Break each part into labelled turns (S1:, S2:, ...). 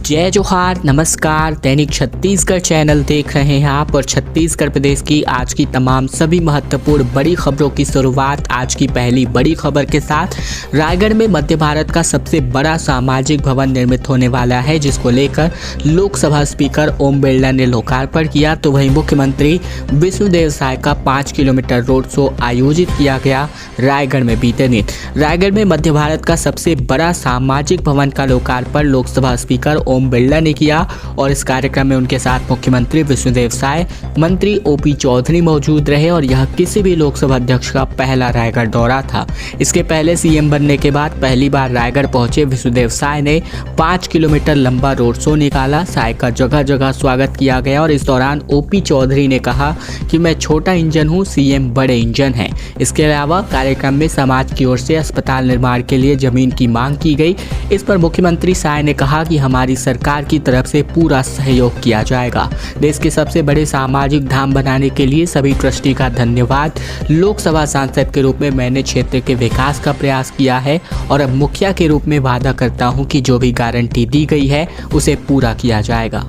S1: जय जोहार, नमस्कार। दैनिक छत्तीसगढ़ चैनल देख रहे हैं आप और छत्तीसगढ़ प्रदेश की आज की तमाम सभी महत्वपूर्ण बड़ी खबरों की शुरुआत आज की पहली बड़ी खबर के साथ। रायगढ़ में मध्य भारत का सबसे बड़ा सामाजिक भवन निर्मित होने वाला है, जिसको लेकर लोकसभा स्पीकर ओम बिरला ने लोकार्पण किया। तो वहीं मुख्यमंत्री विष्णुदेव साय का 5 किलोमीटर रोड शो आयोजित किया गया रायगढ़ में बीते दिन। रायगढ़ में मध्य भारत का सबसे बड़ा सामाजिक भवन का लोकार्पण लोकसभा स्पीकर ओम बिरला ने किया और इस कार्यक्रम में उनके साथ मुख्यमंत्री विष्णुदेव साय, मंत्री ओपी चौधरी मौजूद रहे और यह किसी भी लोकसभा अध्यक्ष का पहला रायगढ़ दौरा था। इसके पहले सीएम बनने के बाद पहली बार रायगढ़ पहुंचे विष्णुदेव साय ने 5 किलोमीटर लंबा रोड शो निकाला। साय का जगह जगह स्वागत किया गया और इस दौरान ओपी चौधरी ने कहा कि मैं छोटा इंजन हूं, सीएम बड़े इंजन हैं। इसके अलावा कार्यक्रम में समाज की ओर से अस्पताल निर्माण के लिए जमीन की मांग की गई। इस पर मुख्यमंत्री साय ने कहा कि हमारी सरकार की तरफ से पूरा सहयोग किया जाएगा। देश के सबसे बड़े सामाजिक धाम बनाने के लिए सभी ट्रस्टी का धन्यवाद। लोकसभा सांसद के रूप में मैंने क्षेत्र के विकास का प्रयास किया है और अब मुखिया के रूप में वादा करता हूं कि जो भी गारंटी दी गई है उसे पूरा किया जाएगा।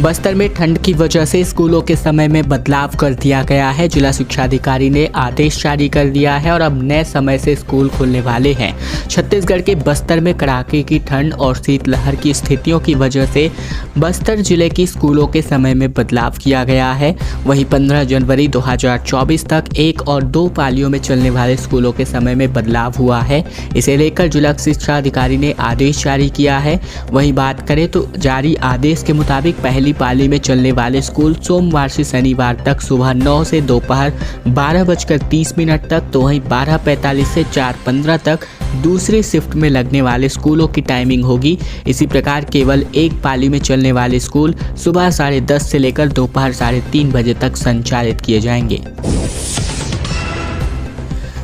S1: बस्तर में ठंड की वजह से स्कूलों के समय में बदलाव कर दिया गया है। जिला शिक्षा अधिकारी ने आदेश जारी कर दिया है और अब नए समय से स्कूल खुलने वाले हैं। छत्तीसगढ़ के बस्तर में कड़ाके की ठंड और शीतलहर की स्थितियों की वजह से बस्तर जिले की स्कूलों के समय में बदलाव किया गया है। वहीं 15 जनवरी 2024 तक 1 और 2 पालियों में चलने वाले स्कूलों के समय में बदलाव हुआ है। इसे लेकर जिला शिक्षा अधिकारी ने आदेश जारी किया है। वहीं बात करें तो जारी आदेश के मुताबिक पहली पाली में चलने वाले स्कूल सोमवार से शनिवार तक सुबह 9 से दोपहर 12:30 तक, तो वहीं 12:45 से 4:15 तक दूसरी शिफ्ट में लगने वाले स्कूलों की टाइमिंग होगी। इसी प्रकार केवल एक पाली में चलने वाले स्कूल सुबह 10:30 से लेकर दोपहर 3:30 बजे तक संचालित किए जाएंगे।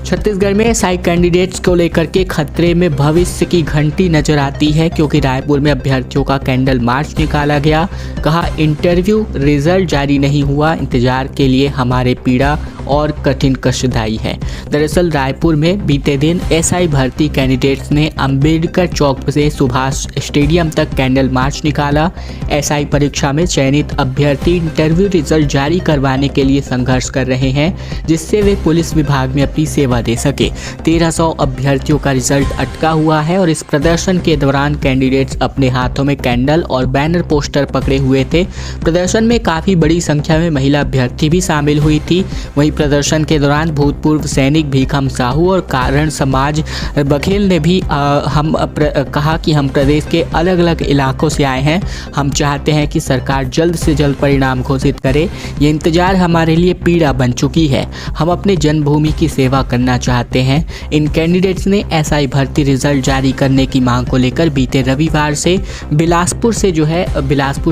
S1: छत्तीसगढ़ में एसआई कैंडिडेट्स को लेकर के खतरे में भविष्य की घंटी नजर आती है, क्योंकि रायपुर में अभ्यर्थियों का कैंडल मार्च निकाला गया। कहा इंटरव्यू रिजल्ट जारी नहीं हुआ, इंतजार के लिए हमारे पीड़ा और कठिन कष्टदायी है। दरअसल रायपुर में बीते दिन एसआई भर्ती कैंडिडेट्स ने अंबेडकर चौक से सुभाष स्टेडियम तक कैंडल मार्च निकाला। एसआई परीक्षा में चयनित अभ्यर्थी इंटरव्यू रिजल्ट जारी करवाने के लिए संघर्ष कर रहे हैं, जिससे वे पुलिस विभाग में अपनी सेवा दे सके। 1300 अभ्यर्थियों का रिजल्ट अटका हुआ है और इस प्रदर्शन के दौरान कैंडिडेट्स अपने हाथों में कैंडल और बैनर पोस्टर पकड़े हुए थे। प्रदर्शन में काफी बड़ी संख्या में महिला अभ्यर्थी भी शामिल हुई थी। वहीं प्रदर्शन के दौरान भूतपूर्व सैनिक भीखम साहू और कारण समाज बघेल ने भी कहा कि हम प्रदेश के अलग अलग इलाकों से आए हैं, हम चाहते हैं कि सरकार जल्द से जल्द परिणाम घोषित करे। ये इंतजार हमारे लिए पीड़ा बन चुकी है, हम अपने जन्मभूमि की सेवा करना चाहते हैं। इन कैंडिडेट्स ने एसआई भर्ती रिजल्ट जारी करने की मांग को लेकर बीते रविवार से बिलासपुर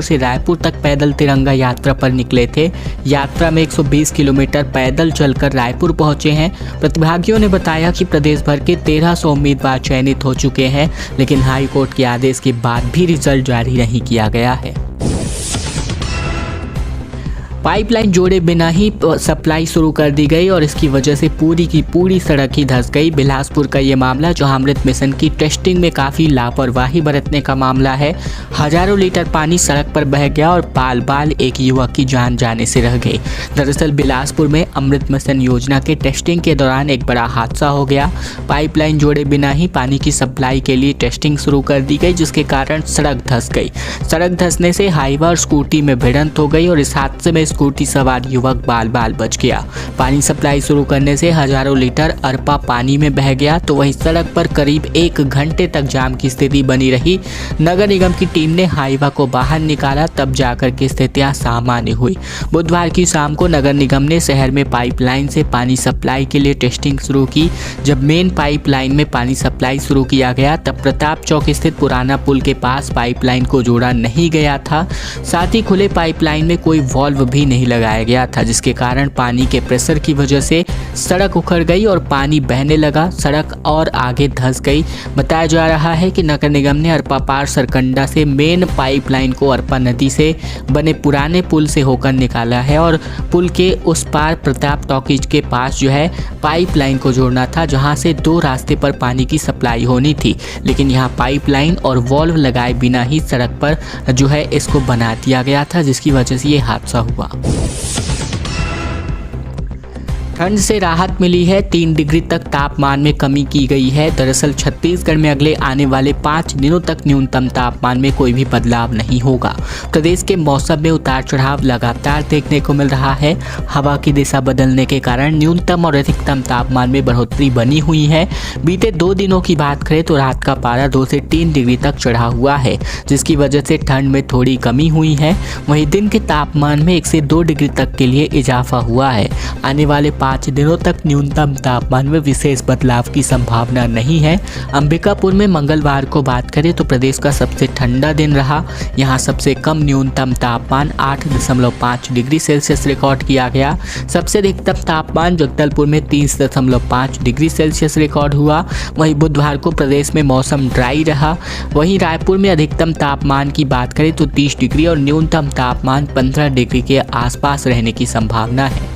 S1: से रायपुर तक पैदल तिरंगा यात्रा पर निकले थे। यात्रा में 120 किलोमीटर पैदल चलकर रायपुर पहुंचे हैं। प्रतिभागियों ने बताया कि प्रदेश भर के 1300 उम्मीदवार चयनित हो चुके हैं, लेकिन हाई कोर्ट के आदेश के बाद भी रिजल्ट जारी नहीं किया गया है। पाइपलाइन जोड़े बिना ही सप्लाई शुरू कर दी गई और इसकी वजह से पूरी की पूरी सड़क ही धंस गई। बिलासपुर का ये मामला जहां अमृत मिशन की टेस्टिंग में काफ़ी लापरवाही बरतने का मामला है। हजारों लीटर पानी सड़क पर बह गया और बाल बाल एक युवक की जान जाने से रह गई। दरअसल बिलासपुर में अमृत मिशन योजना के टेस्टिंग के दौरान एक बड़ा हादसा हो गया। पाइपलाइन जोड़े बिना ही पानी की सप्लाई के लिए टेस्टिंग शुरू कर दी गई, जिसके कारण सड़क धंस गई। सड़क धंसने से हाईवा और स्कूटी में भिड़ंत हो गई और इस हादसे में स्कूटी सवार युवक बाल बाल बच गया। पानी सप्लाई शुरू करने से हजारों लीटर अरपा पानी में बह गया, तो वहीं सड़क पर करीब 1 घंटे तक जाम की स्थिति बनी रही। नगर निगम की टीम ने हाईवा को बाहर निकाला, तब जाकर की स्थितियां सामान्य हुई। बुधवार की शाम को नगर निगम ने शहर में पाइपलाइन से पानी सप्लाई के लिए टेस्टिंग शुरू की। जब मेन पाइपलाइन में पानी सप्लाई शुरू किया गया तब प्रताप चौक स्थित पुराना पुल के पास पाइपलाइन को जोड़ा नहीं गया था। साथ ही खुले पाइपलाइन में कोई वॉल्व भी नहीं लगाया गया था, जिसके कारण पानी के प्रेशर की वजह से सड़क उखड़ गई और पानी बहने लगा, सड़क और आगे धंस गई। बताया जा रहा है कि नगर निगम ने अरपा पार सरकंडा से मेन पाइपलाइन को अरपा नदी से बने पुराने पुल से होकर निकाला है और पुल के उस पार प्रताप टॉकीज के पास जो है पाइपलाइन को जोड़ना था, जहां से 2 रास्ते पर पानी की सप्लाई होनी थी। लेकिन यहां पाइपलाइन और वॉल्व लगाए बिना ही सड़क पर जो है इसको बना दिया गया था, जिसकी वजह से ये हादसा हुआ। ठंड से राहत मिली है, 3 डिग्री तक तापमान में कमी की गई है। दरअसल छत्तीसगढ़ में अगले आने वाले 5 दिनों तक न्यूनतम तापमान में कोई भी बदलाव नहीं होगा। प्रदेश के मौसम में उतार चढ़ाव लगातार देखने को मिल रहा है। हवा की दिशा बदलने के कारण न्यूनतम और अधिकतम तापमान में बढ़ोतरी बनी हुई है। बीते 2 दिनों की बात करें तो रात का पारा 2 से 3 डिग्री तक चढ़ा हुआ है, जिसकी वजह से ठंड में थोड़ी कमी हुई है। वहीं दिन के तापमान में 1 से 2 डिग्री तक के लिए इजाफा हुआ है। आने वाले 5 दिनों तक न्यूनतम तापमान में विशेष बदलाव की संभावना नहीं है। अंबिकापुर में मंगलवार को बात करें तो प्रदेश का सबसे ठंडा दिन रहा। यहां सबसे कम न्यूनतम तापमान 8.5 डिग्री सेल्सियस रिकॉर्ड किया गया। सबसे अधिकतम तापमान जगदलपुर में 30.5 डिग्री सेल्सियस रिकॉर्ड हुआ। वहीं बुधवार को प्रदेश में मौसम ड्राई रहा। वहीं रायपुर में अधिकतम तापमान की बात करें तो 30 डिग्री और न्यूनतम तापमान 15 डिग्री के आसपास रहने की संभावना है।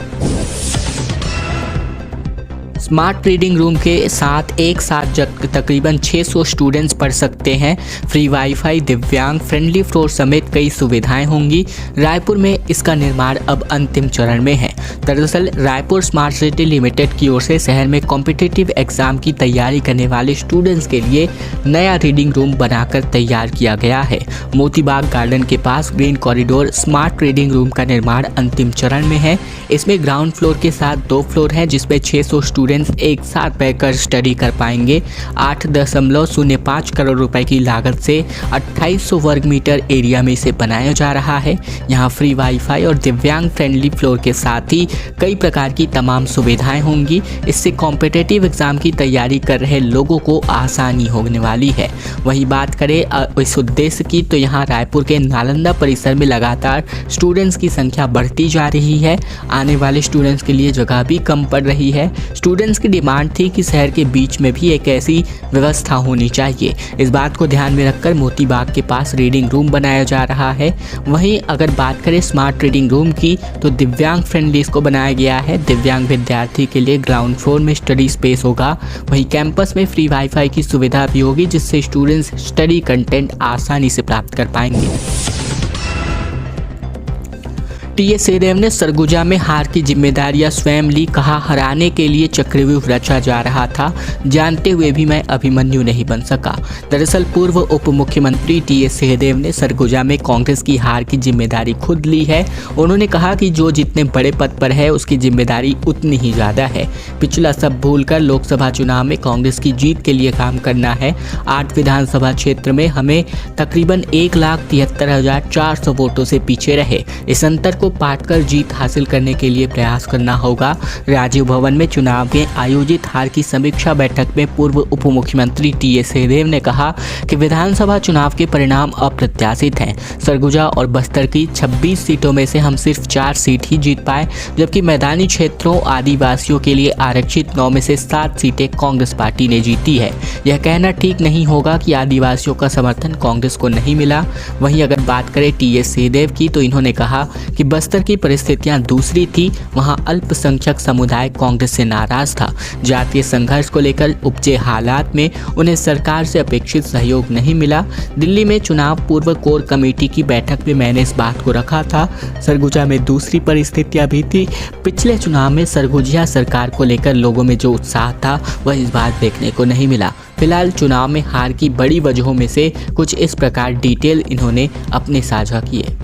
S1: स्मार्ट रीडिंग रूम के साथ एक साथ तकरीबन 600 स्टूडेंट्स पढ़ सकते हैं। फ्री वाईफाई, दिव्यांग फ्रेंडली फ्लोर समेत कई सुविधाएं होंगी। रायपुर में इसका निर्माण अब अंतिम चरण में है। दरअसल रायपुर स्मार्ट सिटी लिमिटेड की ओर से शहर में कॉम्पिटिटिव एग्जाम की तैयारी करने वाले स्टूडेंट्स के लिए नया रीडिंग रूम बनाकर तैयार किया गया है। मोतीबाग गार्डन के पास green corridor smart reading room का निर्माण अंतिम चरण में है। इसमें ग्राउंड फ्लोर के साथ 2 फ्लोर हैं, जिसमें 600 स्टूडेंट्स एक साथ बैठकर स्टडी कर पाएंगे। 8.05 करोड़ रुपए की लागत से 2800 वर्ग मीटर एरिया में इसे बनाया जा रहा है। यहाँ फ्री वाईफाई और दिव्यांग फ्रेंडली फ्लोर के साथ ही कई प्रकार की तमाम सुविधाएं होंगी। इससे कॉम्पिटिटिव एग्जाम की तैयारी कर रहे लोगों को आसानी होने वाली है। वहीं बात करें इस उद्देश्य की तो यहाँ रायपुर के नालंदा परिसर में लगातार स्टूडेंट्स की संख्या बढ़ती जा रही है। आने वाले स्टूडेंट्स के लिए जगह भी कम पड़ रही है। स्टूडेंट्स की डिमांड थी कि शहर के बीच में भी एक ऐसी व्यवस्था होनी चाहिए। इस बात को ध्यान में रखकर मोतीबाग के पास रीडिंग रूम बनाया जा रहा है। वहीं अगर बात करें स्मार्ट रीडिंग रूम की तो दिव्यांग फ्रेंडली इसको बनाया गया है। दिव्यांग विद्यार्थी के लिए ग्राउंड फ्लोर में स्टडी स्पेस होगा। वहीं कैंपस में फ्री वाईफाई की सुविधा भी होगी, जिससे स्टूडेंट्स स्टडी कंटेंट आसानी से प्राप्त कर पाएंगे। टीएस सिंहदेव ने सरगुजा में हार की जिम्मेदारियां स्वयं ली। कहा, हराने के लिए चक्रव्यूह रचा जा रहा था, जानते हुए भी मैं अभिमन्यु नहीं बन सका। दरअसल पूर्व उप मुख्यमंत्री टीएस सिंहदेव ने सरगुजा में कांग्रेस की हार की जिम्मेदारी खुद ली है। उन्होंने कहा कि जो जितने बड़े पद पर है उसकी जिम्मेदारी उतनी ही ज्यादा है। पिछला सब भूलकर लोकसभा चुनाव में कांग्रेस की जीत के लिए काम करना है। 8 विधानसभा क्षेत्र में हमें तकरीबन 1,73,400 वोटों से पीछे रहे। इस अंतर को पाट कर जीत हासिल करने के लिए प्रयास करना होगा। राजीव भवन में चुनाव में आयोजित हार की समीक्षा बैठक में पूर्व उप मुख्यमंत्री टीएस सिंहदेव ने कहा कि विधानसभा चुनाव के परिणाम अप्रत्याशित हैं। सरगुजा और बस्तर की 26 सीटों में से हम सिर्फ 4 सीट ही जीत पाए, जबकि मैदानी क्षेत्रों आदिवासियों के लिए आरक्षित 9 में से 7 सीटें कांग्रेस पार्टी ने जीती है। यह कहना ठीक नहीं होगा कि आदिवासियों का समर्थन कांग्रेस को नहीं मिला। वहीं अगर बात करें टीएस सिंहदेव की तो इन्होंने कहा कि बस्तर की परिस्थितियां दूसरी थी। वहां अल्पसंख्यक समुदाय कांग्रेस से नाराज था। जातीय संघर्ष को लेकर उपजे हालात में उन्हें सरकार से अपेक्षित सहयोग नहीं मिला। दिल्ली में चुनाव पूर्व कोर कमेटी की बैठक में मैंने इस बात को रखा था। सरगुजा में दूसरी परिस्थितियां भी थी। पिछले चुनाव में सरगुजिया सरकार को लेकर लोगों में जो उत्साह था वह इस बार देखने को नहीं मिला। फिलहाल चुनाव में हार की बड़ी वजहों में से कुछ इस प्रकार डिटेल इन्होंने अपने साझा किए।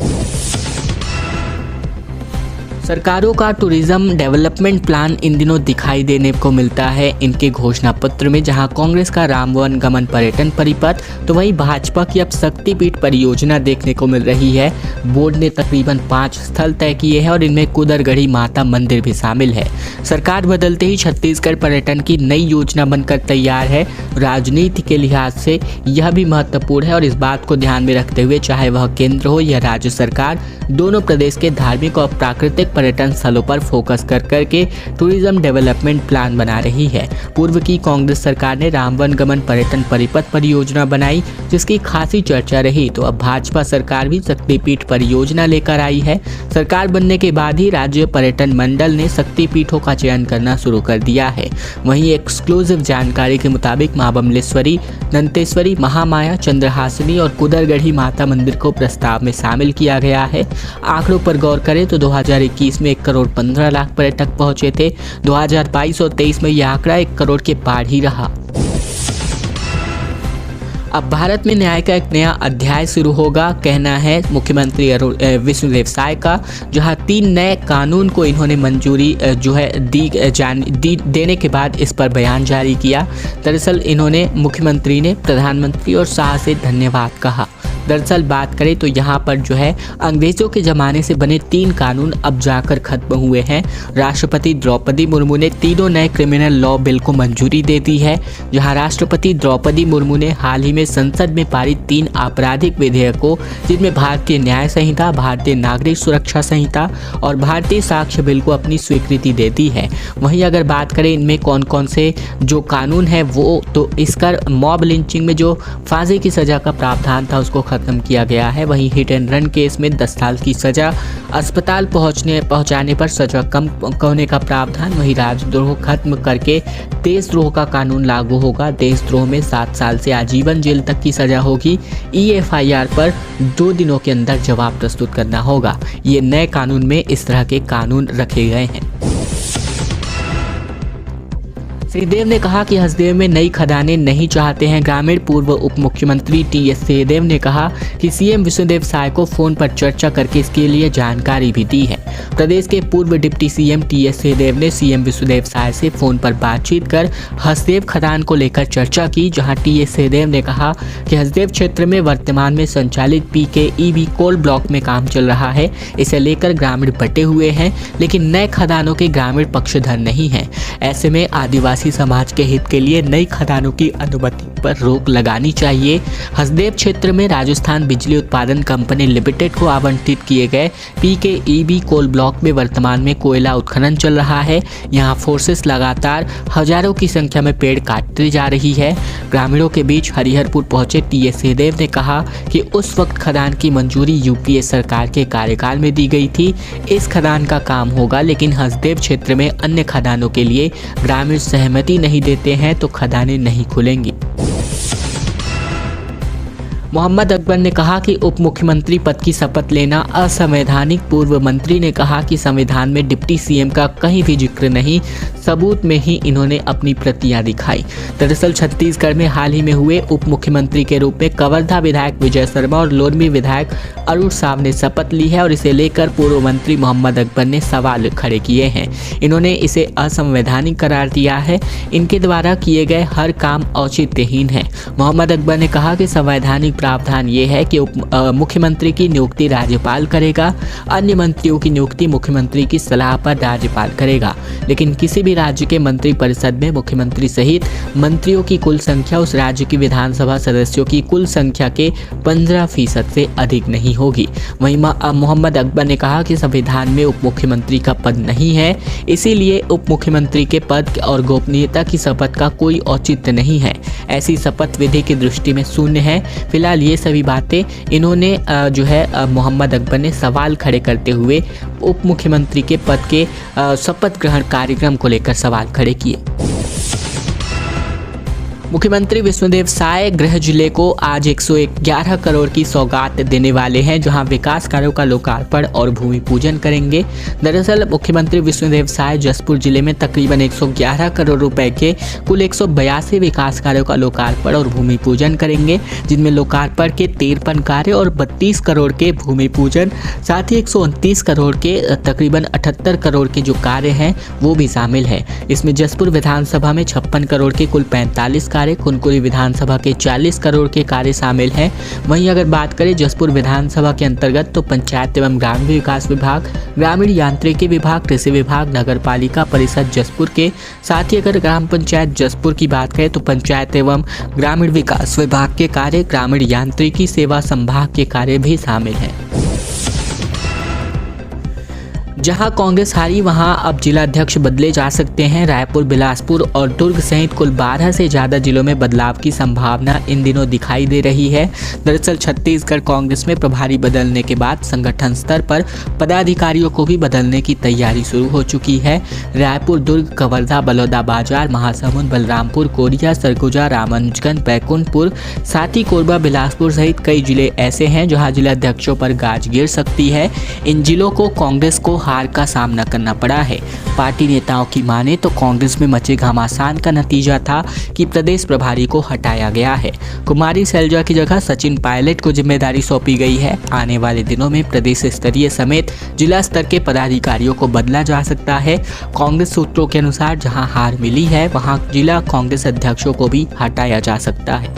S1: सरकारों का टूरिज्म डेवलपमेंट प्लान इन दिनों दिखाई देने को मिलता है इनके घोषणा पत्र में। जहां कांग्रेस का रामवन गमन पर्यटन परिपथ तो वहीं भाजपा की अब शक्तिपीठ परियोजना देखने को मिल रही है। बोर्ड ने तकरीबन 5 स्थल तय किए हैं और इनमें कुदरगढ़ी माता मंदिर भी शामिल है। सरकार बदलते ही छत्तीसगढ़ पर्यटन की नई योजना बनकर तैयार है। राजनीति के लिहाज से यह भी महत्वपूर्ण है और इस बात को ध्यान में रखते हुए चाहे वह केंद्र हो या राज्य सरकार, दोनों प्रदेश के धार्मिक और प्राकृतिक पर्यटन स्थलों पर फोकस कर करके टूरिज्म डेवलपमेंट प्लान बना रही है। पूर्व की कांग्रेस सरकार ने राम वनगमन पर्यटन परिपथ परियोजना बनाई, जिसकी खासी चर्चा रही। तो अब भाजपा सरकार भी शक्तिपीठ परियोजना लेकर आई है। सरकार बनने के बाद ही राज्य पर्यटन मंडल ने शक्तिपीठों का चयन करना शुरू कर दिया है। वहीं एक्सक्लूसिव जानकारी के मुताबिक मां बमलेश्वरी, दंतेश्वरी, महामाया, चंद्रहासिनी और कुदरगढ़ी माता मंदिर को प्रस्ताव में शामिल किया गया है। आंकड़ों पर गौर करें तो 2021 में 1 करोड़ 15 लाख पर्यटक पहुंचे थे। 2022 और 23 में यह आंकड़ा 1 करोड़ के पार ही रहा। अब भारत में न्याय का एक नया अध्याय शुरू होगा, कहना है मुख्यमंत्री विष्णुदेव साय का, जहां 3 नए कानून को इन्होंने मंजूरी देने के बाद इस पर बयान जारी किया। दरअसल इन्होंने मुख्यमंत्री ने प्रधानमंत्री और शाह से धन्यवाद कहा। दरअसल बात करें तो यहाँ पर जो है अंग्रेजों के ज़माने से बने 3 कानून अब जाकर खत्म हुए हैं। राष्ट्रपति द्रौपदी मुर्मू ने तीनों नए क्रिमिनल लॉ बिल को मंजूरी दे दी है। जहाँ राष्ट्रपति द्रौपदी मुर्मू ने हाल ही में संसद में पारित 3 आपराधिक विधेयकों, जिनमें भारतीय न्याय संहिता, भारतीय नागरिक सुरक्षा संहिता और भारतीय साक्ष्य बिल को अपनी स्वीकृति दे दी है। वहीं अगर बात करें इनमें कौन कौन से जो कानून है वो, तो इसका मॉब लिंचिंग में जो फांसी की सज़ा का प्रावधान था उसको खत्म किया गया है। वहीं हिट एंड रन केस में 10 साल की सजा, अस्पताल पहुंचाने पर सजा कम होने का प्रावधान। वहीं राजद्रोह खत्म करके देशद्रोह का कानून लागू होगा। देशद्रोह में 7 साल से आजीवन जेल तक की सजा होगी। EFIR पर 2 दिनों के अंदर जवाब प्रस्तुत करना होगा। ये नए कानून में इस तरह के कानून रखे गए हैं। सिंहदेव ने कहा कि हसदेव में नई खदानें नहीं चाहते हैं ग्रामीण। पूर्व उप मुख्यमंत्री TS सिंहदेव ने कहा कि CM विष्णुदेव साय को फोन पर चर्चा करके इसके लिए जानकारी भी दी है। प्रदेश के पूर्व डिप्टी CM TS सिंहदेव ने CM विष्णुदेव साय से फोन पर बातचीत कर हसदेव खदान को लेकर चर्चा की, जहां TS सिंहदेव ने कहा कि हसदेव क्षेत्र में वर्तमान में संचालित PKEB कोल ब्लॉक में काम चल रहा है। इसे लेकर ग्रामीण बटे हुए हैं, लेकिन नए खदानों के ग्रामीण पक्षधर नहीं है। ऐसे में आदिवासी समाज के हित के लिए नई खदानों की अनुमति पर रोक लगानी चाहिए। हसदेव क्षेत्र में राजस्थान बिजली उत्पादन कंपनी लिमिटेड को आवंटित किए गए PKEB कोल ब्लॉक में वर्तमान में कोयला उत्खनन चल रहा है। यहाँ फोर्सेस लगातार हजारों की संख्या में पेड़ काटती जा रही है। ग्रामीणों के बीच हरिहरपुर पहुंचे TS सिंहदेव ने कहा कि उस वक्त खदान की मंजूरी UPA सरकार के कार्यकाल में दी गई थी। इस खदान का काम होगा, लेकिन हसदेव क्षेत्र में अन्य खदानों के लिए ग्रामीण सहमति नहीं देते हैं तो खदानें नहीं खुलेंगी। मोहम्मद अकबर ने कहा कि उप मुख्यमंत्री पद की शपथ लेना असंवैधानिक। पूर्व मंत्री ने कहा कि संविधान में डिप्टी CM का कहीं भी जिक्र नहीं, सबूत में ही इन्होंने अपनी प्रतियां दिखाई। दरअसल छत्तीसगढ़ में हाल ही में हुए उप मुख्यमंत्री के रूप में कवर्धा विधायक विजय शर्मा और लोरमी विधायक अरुण साव ने शपथ ली है और इसे लेकर पूर्व मंत्री मोहम्मद अकबर ने सवाल खड़े किए हैं। इन्होंने इसे असंवैधानिक करार दिया है। इनके द्वारा किए गए हर काम औचित्यहीन है। मोहम्मद अकबर ने कहा कि संवैधानिक प्रावधान ये है कि मुख्यमंत्री की नियुक्ति राज्यपाल करेगा, अन्य मंत्रियों की नियुक्ति मुख्यमंत्री की सलाह पर राज्यपाल करेगा। लेकिन किसी भी राज्य के मंत्री परिषद में मुख्यमंत्री सहित मंत्रियों की कुल संख्या उस राज्य की विधानसभा सदस्यों की कुल संख्या के 15% से अधिक नहीं होगी। वहीं मोहम्मद अकबर ने कहा कि संविधान में उप मुख्यमंत्री का पद नहीं है, इसीलिए उप मुख्यमंत्री के पद और गोपनीयता की शपथ का कोई औचित्य नहीं है। ऐसी शपथ विधि की दृष्टि में शून्य है। फिलहाल ये सभी बातें इन्होंने मोहम्मद अकबर ने सवाल खड़े करते हुए उप मुख्यमंत्री के पद के शपथ ग्रहण कार्यक्रम को लेकर सवाल खड़े किए। मुख्यमंत्री विष्णुदेव साय गृह जिले को आज 111 करोड़ की सौगात देने वाले हैं, जहां विकास कार्यों का लोकार्पण और भूमि पूजन करेंगे। दरअसल मुख्यमंत्री विष्णुदेव साय जसपुर जिले में तकरीबन 111 करोड़ रुपए के कुल 182 विकास कार्यों का लोकार्पण और भूमि पूजन करेंगे, जिनमें लोकार्पण के 53 कार्य और 32 करोड़ के भूमि पूजन, साथ ही 129 करोड़ के तकरीबन 78 करोड़ के जो कार्य हैं वो भी शामिल है। इसमें जसपुर विधानसभा में 56 करोड़ के कुल 45 कार्य, कुनकुरी विधानसभा के 40 करोड़ के कार्य शामिल हैं। वहीं अगर बात करें जसपुर विधानसभा के अंतर्गत तो पंचायत एवं ग्रामीण विकास विभाग, ग्रामीण यांत्रिकी विभाग, कृषि विभाग, नगर पालिका परिषद जसपुर के, साथ ही अगर ग्राम पंचायत जसपुर की बात करें तो पंचायत एवं ग्रामीण विकास विभाग के कार्य, ग्रामीण यांत्रिकी सेवा संभाग के कार्य भी शामिल हैं। जहां कांग्रेस हारी वहां अब जिलाध्यक्ष बदले जा सकते हैं। रायपुर, बिलासपुर और दुर्ग सहित कुल 12 से ज़्यादा जिलों में बदलाव की संभावना इन दिनों दिखाई दे रही है। दरअसल छत्तीसगढ़ कांग्रेस में प्रभारी बदलने के बाद संगठन स्तर पर पदाधिकारियों को भी बदलने की तैयारी शुरू हो चुकी है। रायपुर, दुर्ग, कवर्धा, बलौदाबाजार, महासमुंद, बलरामपुर, कोरिया, सरगुजा, रामानुजगंज, बैकुंठपुर, साथ ही कोरबा, बिलासपुर सहित कई जिले ऐसे हैं जहां जिलाध्यक्षों पर गाज गिर सकती है। इन जिलों को कांग्रेस को हार का सामना करना पड़ा है। पार्टी नेताओं की माने तो कांग्रेस में मचे घमासान का नतीजा था कि प्रदेश प्रभारी को हटाया गया है। कुमारी सैलजा की जगह सचिन पायलट को जिम्मेदारी सौंपी गई है। आने वाले दिनों में प्रदेश स्तरीय समेत जिला स्तर के पदाधिकारियों को बदला जा सकता है। कांग्रेस सूत्रों के अनुसार जहां हार मिली है वहां जिला कांग्रेस अध्यक्षों को भी हटाया जा सकता है।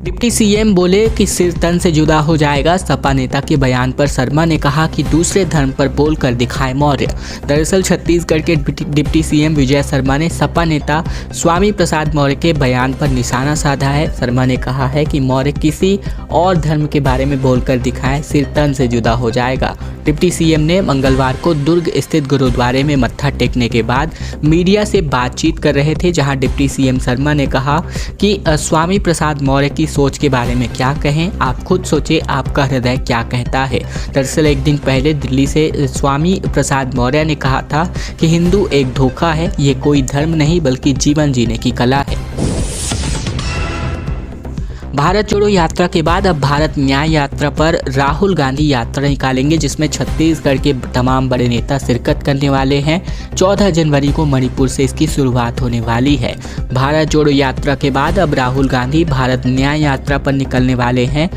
S1: डिप्टी सीएम बोले कि सिर तन से जुदा हो जाएगा। सपा नेता के बयान पर शर्मा ने कहा कि दूसरे धर्म पर बोलकर दिखाए मौर्य। दरअसल छत्तीसगढ़ के डिप्टी सीएम विजय शर्मा ने सपा नेता स्वामी प्रसाद मौर्य के बयान पर निशाना साधा है। शर्मा ने कहा है कि मौर्य किसी और धर्म के बारे में बोलकर दिखाए, सिर तन से जुदा हो जाएगा। डिप्टी सीएम ने मंगलवार को दुर्ग स्थित गुरुद्वारे में मत्था टेकने के बाद मीडिया से बातचीत कर रहे थे, जहां डिप्टी सीएम शर्मा ने कहा कि स्वामी प्रसाद मौर्य की सोच के बारे में क्या कहें, आप खुद सोचें आपका हृदय क्या कहता है। दरअसल एक दिन पहले दिल्ली से स्वामी प्रसाद मौर्य ने कहा था कि हिंदू एक धोखा है, ये कोई धर्म नहीं बल्कि जीवन जीने की कला है। भारत जोड़ो यात्रा के बाद अब भारत न्याय यात्रा पर राहुल गांधी यात्रा निकालेंगे, जिसमें छत्तीसगढ़ के तमाम बड़े नेता शिरकत करने वाले हैं। 14 जनवरी को मणिपुर से इसकी शुरुआत होने वाली है। भारत जोड़ो यात्रा के बाद अब राहुल गांधी भारत न्याय यात्रा पर निकलने वाले हैं।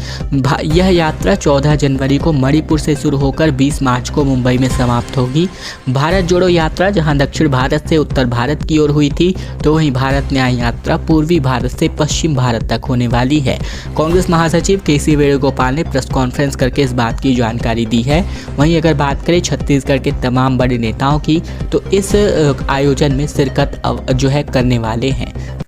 S1: यह यात्रा 14 जनवरी को मणिपुर से शुरू होकर 20 मार्च को मुंबई में समाप्त होगी। भारत जोड़ो यात्रा जहां दक्षिण भारत से उत्तर भारत की ओर हुई थी, तो वहीं भारत न्याय यात्रा पूर्वी भारत से पश्चिम भारत तक होने वाली है। कांग्रेस महासचिव केसी वेणुगोपाल ने प्रेस कॉन्फ्रेंस करके इस बात की जानकारी दी है। वहीं अगर बात करें छत्तीसगढ़ के तमाम बड़े नेताओं की, तो इस आयोजन में शिरकत जो है करने वाले हैं।